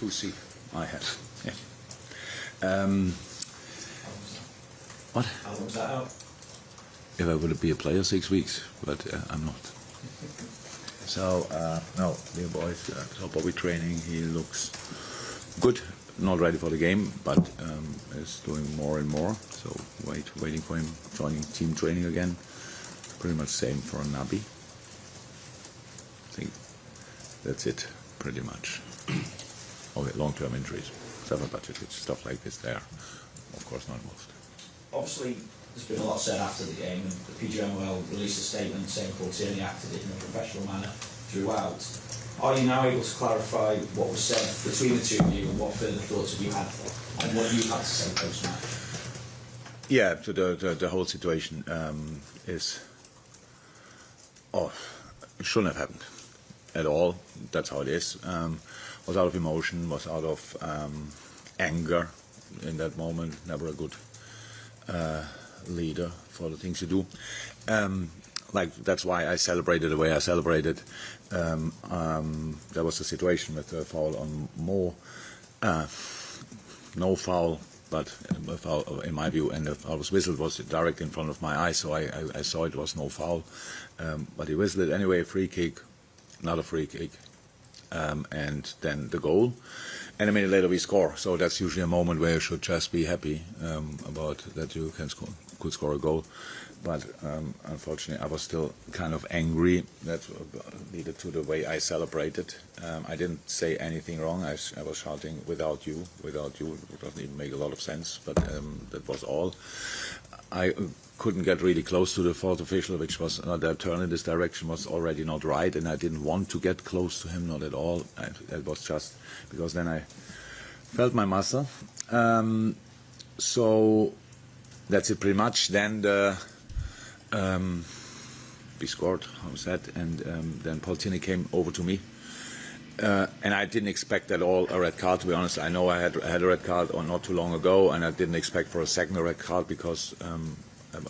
2C, I have. Yeah. What? How long was that out? If I would be a player, 6 weeks, but I'm not. So, no, dear boys, so Bobby training, he looks good, not ready for the game, but is doing more and more. So, waiting for him joining team training again. Pretty much same for Nabi. I think that's it, pretty much. Okay, long-term injuries, budgeted stuff like this there, of course not most. Obviously, there's been a lot said after the game, and the PGMOL released a statement saying Paul Tierney acted in a professional manner throughout. Are you now able to clarify what was said between the two of you, and what further thoughts have you had on what you had to say post-match? Yeah, so the whole situation is... it shouldn't have happened at all. That's how it is. Was out of emotion, was out of anger in that moment. Never a good leader for the things you do. That's why I celebrated the way I celebrated. There was a situation with a foul on Mo. No foul, but a foul in my view, and the foul was whistled, was direct in front of my eyes, so I saw it was no foul. But he whistled it anyway, free kick, not a free kick, and then the goal. And a minute later we score, so that's usually a moment where you should just be happy about that you could score a goal. But unfortunately I was still kind of angry. That leaded to the way I celebrated. I didn't say anything wrong. I was shouting, without you, it doesn't even make a lot of sense, but that was all. I couldn't get really close to the fourth official, which was the turn in this direction was already not right, and I didn't want to get close to him, not at all. That was just because then I felt my muscle. So that's it pretty much. Then we scored, how was that? And then Paul Tierney came over to me. And I didn't expect at all a red card, to be honest. I know I had a red card not too long ago, and I didn't expect for a second a red card because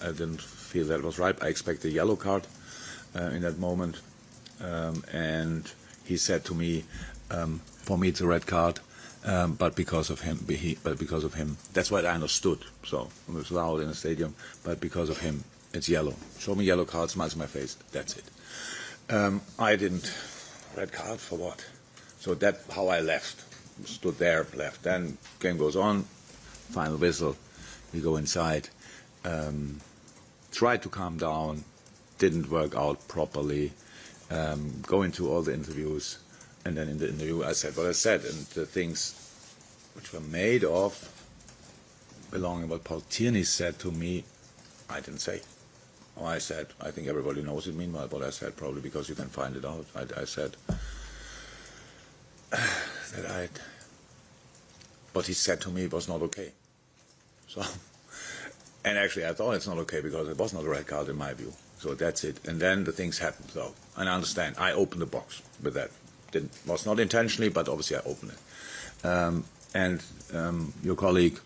I didn't feel that was right. I expected a yellow card in that moment. And he said to me, for me it's a red card, but because of him. That's what I understood. So it was loud in the stadium, but because of him, it's yellow. Show me yellow card, smiles in my face. That's it. I didn't. Red card for what? So that's how I left. Stood there, left. Then game goes on. Final whistle. We go inside. Tried to calm down. Didn't work out properly. Go into all the interviews. And then in the interview I said what I said. And the things which were made of belonging what Paul Tierney said to me, I didn't say. I said, I think everybody knows it meanwhile, what I said, probably because you can find it out. I said that what he said to me was not okay. So, and actually I thought it's not okay because it was not a red card in my view. So that's it. And then the things happened. So, and I understand. I opened the box with that. Was not intentionally, but obviously I opened it. And your colleague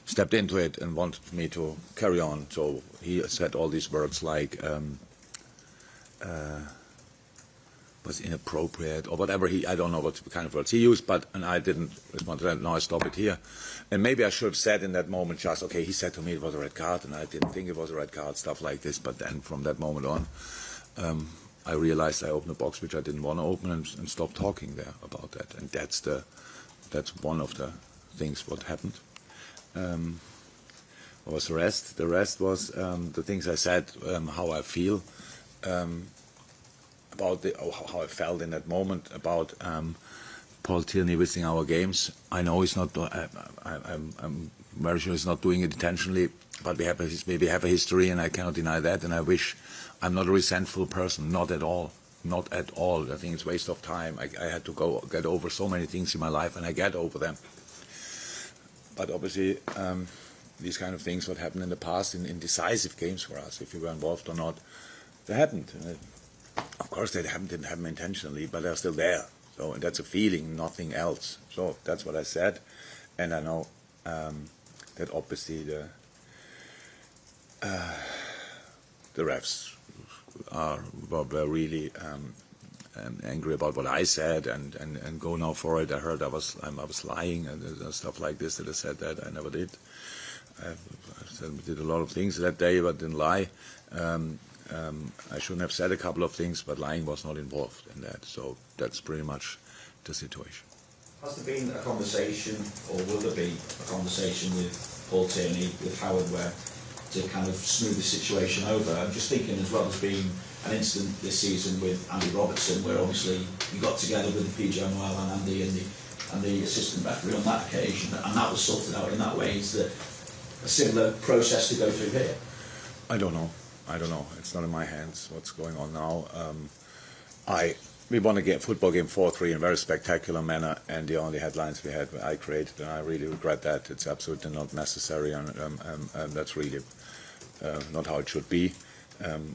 stepped into it and wanted me to carry on. So he said all these words like was inappropriate or whatever I don't know what kind of words he used, and I didn't respond to that. No, I stop it here. And maybe I should have said in that moment just, okay, he said to me it was a red card and I didn't think it was a red card, stuff like this. But then from that moment on, I realized I opened a box which I didn't want to open and stopped talking there about that. And that's one of the things what happened. What was the rest? The rest was the things I said, how I feel about how I felt in that moment about Paul Tierney visiting our games. I know he's not. I'm very sure he's not doing it intentionally, but we have a history, and I cannot deny that. And I wish I'm not a resentful person, not at all. Not at all. I think it's a waste of time. I had to get over so many things in my life, and I get over them. But obviously, these kind of things, what happened in the past in decisive games for us, if you were involved or not, they happened. Of course, they didn't happen intentionally, but they're still there. So that's a feeling, nothing else. So that's what I said, and I know that obviously the refs were really angry about what I said and go now for it. I heard I was lying and stuff like this, that I said that. I never did. I said we did a lot of things that day, but didn't lie. I shouldn't have said a couple of things, but lying was not involved in that. So that's pretty much the situation. Has there been a conversation, or will there be a conversation with Paul Tierney, with Howard Webb, to kind of smooth the situation over? I'm just thinking as well, there's been an incident this season with Andy Robertson, where obviously you got together with the PGMOL and Andy and the assistant referee on that occasion, and that was sorted out in that way. Is there a similar process to go through here? I don't know. It's not in my hands what's going on now. We won a football game 4-3 in a very spectacular manner, and the only headlines we had I created, and I really regret that. It's absolutely not necessary, and that's really not how it should be.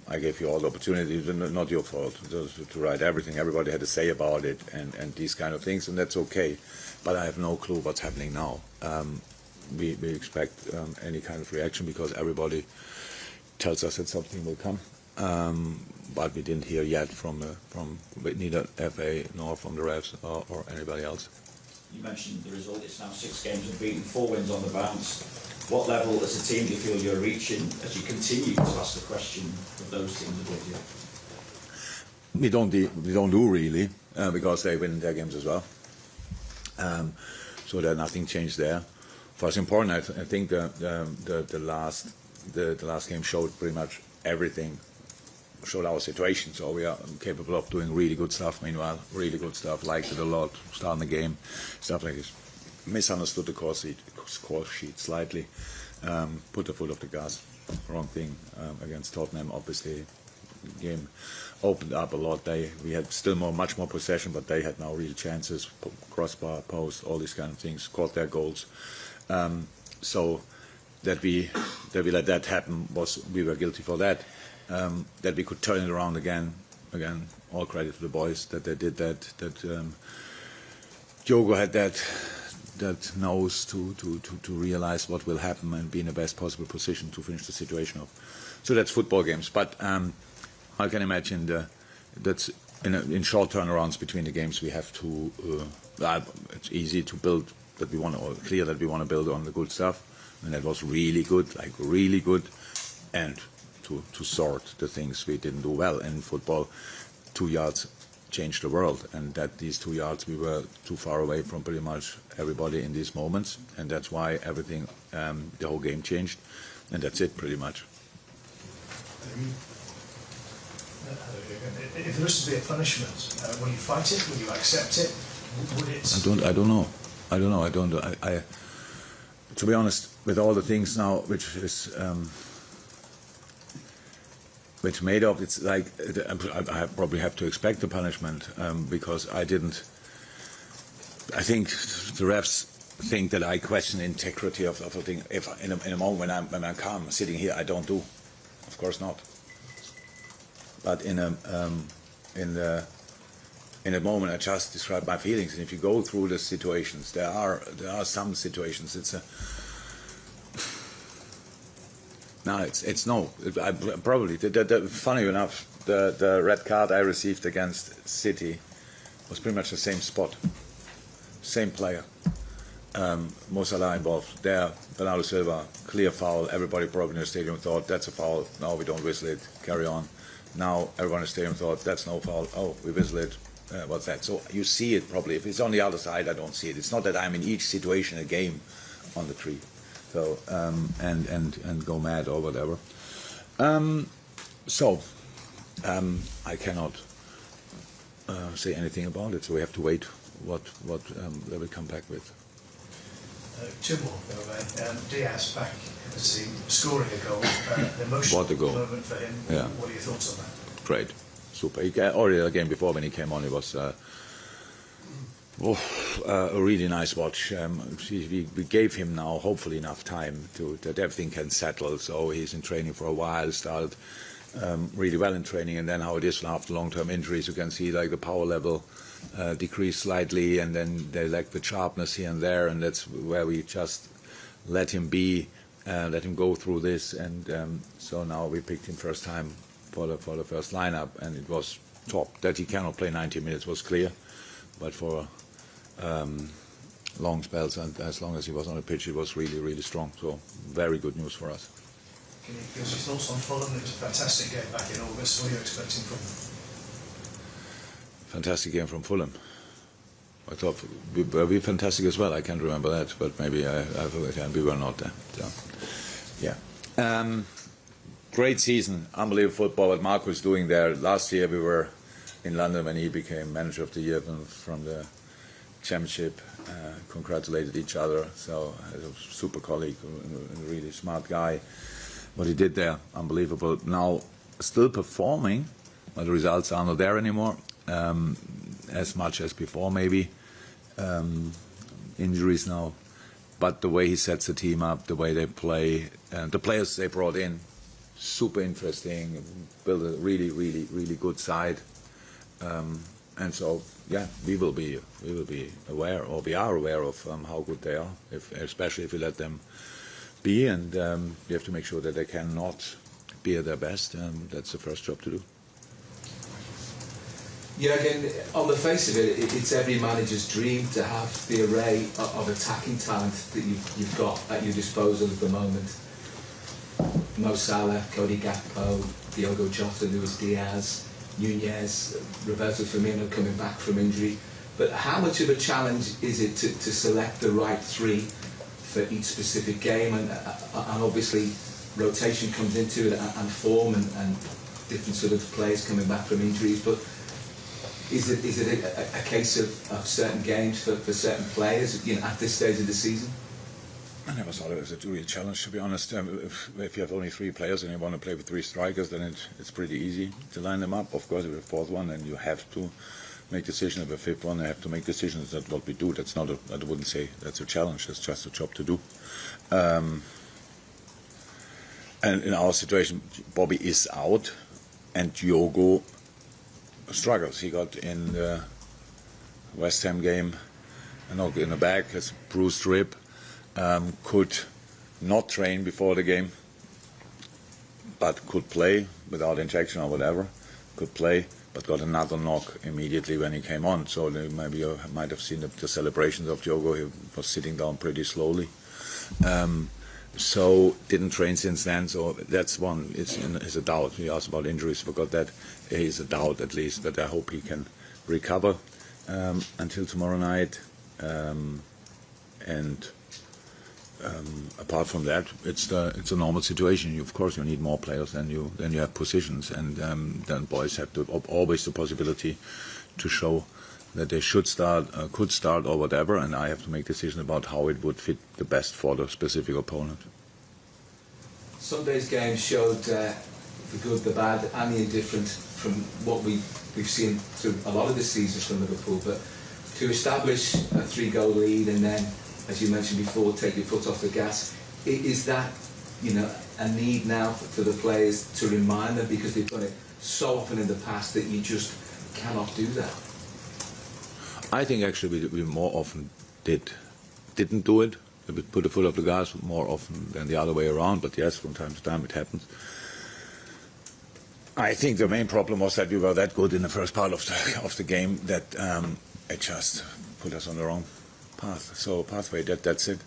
I gave you all the opportunity, not your fault, to write everything. Everybody had to say about it and these kind of things, and that's okay. But I have no clue what's happening now. We expect any kind of reaction because everybody tells us that something will come. But we didn't hear yet from neither FA nor from the refs or anybody else. You mentioned the result. It's now 6 games unbeaten, 4 wins on the bounce. What level as a team do you feel you're reaching as you continue to ask the question of those teams above you? We don't do really because they win their games as well. So there's nothing changed there. For us important, I think the last game showed pretty much everything. Showed our situation, so we are capable of doing really good stuff. Meanwhile, really good stuff, liked it a lot, starting the game, stuff like this. Misunderstood the score sheet slightly, put the foot off the gas, wrong thing against Tottenham. Obviously, the game opened up a lot. We had still much more possession, but they had now real chances, crossbar, post, all these kind of things, scored their goals. So that we let that happen we were guilty for that. That we could turn it around again, all credit to the boys that they did that. That Diogo had that nose to realize what will happen and be in the best possible position to finish the situation off. So that's football games. But I can imagine that's in short turnarounds between the games we have to. It's easy to build that we want to, or clear that we want to build on the good stuff, and that was really good, and to sort the things we didn't do well in football. 2 yards changed the world, and that these 2 yards we were too far away from pretty much everybody in these moments, and that's why everything, the whole game changed, and that's it pretty much. If there was to be a punishment, will you fight it? Will you accept it? Would it? I don't know. To be honest, with all the things now, which made up, it's like I probably have to expect the punishment because I didn't. I think the refs think that I question the integrity of a thing. If in a moment when I'm calm, sitting here, I don't do. Of course not. But in a moment, I just describe my feelings. And if you go through the situations, there are some situations. Probably. Funny enough, the red card I received against City was pretty much the same spot, same player. Mo Salah involved there. Bernardo Silva, clear foul. Everybody probably in the stadium thought that's a foul. No, we don't whistle it. Carry on. Now everyone in the stadium thought that's no foul. Oh, we whistle it. What's that? So you see it probably. If it's on the other side, I don't see it. It's not that I'm in each situation a game on the tree. So and go mad or whatever. I cannot say anything about it. So we have to wait what they will come back with. 2 more, Diaz back in the team, scoring a goal, an emotional moment for him. Yeah. What are your thoughts on that? Great, super. Already the game before when he came on, it was a really nice watch. We gave him now hopefully enough time that everything can settle. So he's in training for a while, started really well in training, and then how it is after long-term injuries, you can see like the power level decrease slightly, and then they lack the sharpness here and there, and that's where we just let him be, let him go through this, and so now we picked him first time for the first lineup, and it was top. That he cannot play 90 minutes was clear, but for long spells and as long as he was on the pitch, he was really, really strong. So very good news for us. Can you give us your thoughts on Fulham? It was a fantastic game back in August. What are you expecting from them? Fantastic game from Fulham. I thought we fantastic as well. I can't remember that, but maybe we were not there. So, yeah. Great season, unbelievable football. What Marco is doing there. Last year we were in London when he became manager of the year from the Championship. Congratulated each other. So a super colleague, a really smart guy. What he did there, unbelievable. Now still performing, but the results are not there anymore. As much as before, maybe. Injuries now. But the way he sets the team up, the way they play, the players they brought in, super interesting. Build a really, really, really good side. And so, yeah, we will be aware, or we are aware of how good they are, especially if we let them be. And we have to make sure that they cannot be at their best. That's the first job to do. Yeah, again, on the face of it, it's every manager's dream to have the array of attacking talent that you've got at your disposal at the moment. Mo Salah, Cody Gakpo, Diogo Jota, Luis Diaz, Nunez, Roberto Firmino coming back from injury. But how much of a challenge is it to select the right three for each specific game? And obviously rotation comes into it, and form and different sort of players coming back from injuries. But is it a case of certain games for certain players, at this stage of the season? I never thought it was a real challenge, to be honest. If you have only 3 players and you want to play with 3 strikers, then it's pretty easy to line them up. Of course, if a 4th one, then you have to make decisions. If a 5th one, they have to make decisions. That's what we do. That's not I wouldn't say that's a challenge. That's just a job to do. And in our situation, Bobby is out, and Diogo struggles. He got in the West Ham game, in the back, has bruised rib. Could not train before the game, but could play without injection or whatever. Could play, but got another knock immediately when he came on. So maybe you might have seen the celebrations of Diogo. He was sitting down pretty slowly. So didn't train since then. So that's one. It's a doubt. He asked about injuries. Forgot that. It's a doubt at least. But I hope he can recover until tomorrow night. And apart from that, it's a normal situation. Of course, you need more players than you have positions, and then boys have always the possibility to show that they should start, could start, or whatever. And I have to make decisions about how it would fit the best for the specific opponent. Sunday's game showed the good, the bad, and the indifferent from what we've seen through a lot of this season from Liverpool. But to establish a 3-goal lead and then, as you mentioned before, take your foot off the gas, is that a need now for the players to remind them, because they've done it so often in the past that you just cannot do that? I think actually we more often didn't do it. We put the foot off the gas more often than the other way around. But yes, from time to time it happens. I think the main problem was that we were that good in the first part of the game that it just put us on the wrong pathway. That's it.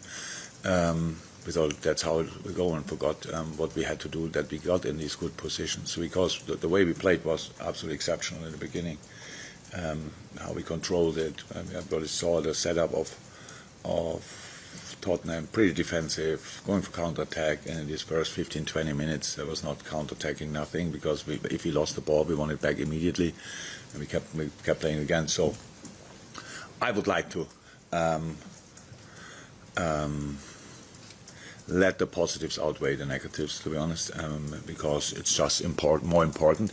That's how we go, and forgot what we had to do, that we got in these good positions, because the way we played was absolutely exceptional in the beginning. How we controlled it. Everybody saw the setup of Tottenham, pretty defensive, going for counter-attack, and in these first 15-20 minutes there was not counter-attacking, nothing, because if we lost the ball we won it back immediately, and we kept playing again. So I would like to let the positives outweigh the negatives, to be honest, because it's just more important.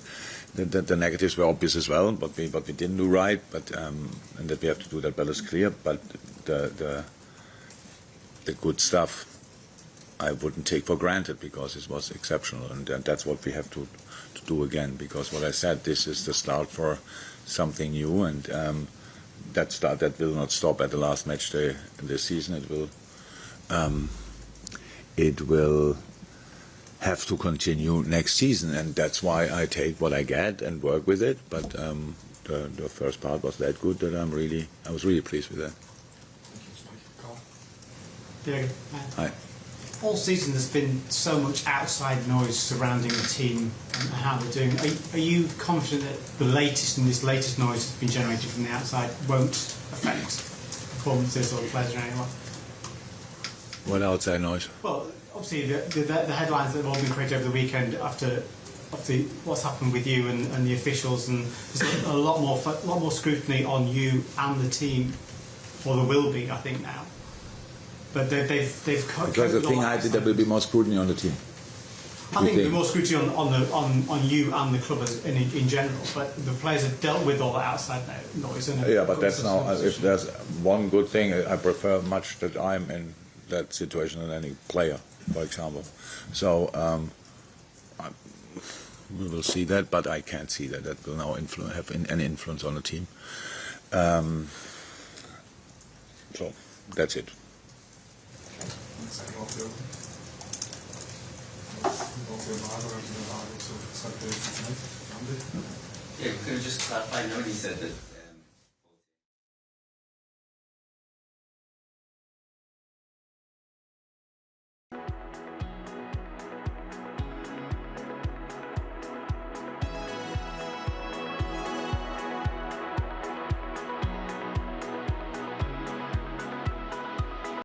The negatives were obvious as well, but we didn't do right, and that we have to do that better is clear. But the good stuff I wouldn't take for granted, because it was exceptional, and that's what we have to do again. Because what I said, this is the start for something new, and that will not stop at the last match day in this season. It will have to continue next season, and that's why I take what I get and work with it. But the first part was that good that I was really pleased with that. Jürgen, Hi. all season there's been so much outside noise surrounding the team and how they're doing. Are you confident that this latest noise that's been generated from the outside won't affect performances or the players or anyone? What outside noise? Well, obviously the headlines that have all been created over the weekend after what's happened with you and the officials, and there's a lot more scrutiny on you and the team, or there will be, I think now. But they've Because the thing I did, there will be more scrutiny on the team. I think there's more scrutiny on you and the club in general, but the players have dealt with all the outside noise. Yeah, but that's now, if there's one good thing, I prefer much that I'm in that situation than any player, for example. So we will see that, but I can't see that will now have any influence on the team. So that's it. Yeah, could I just clarify, nobody said that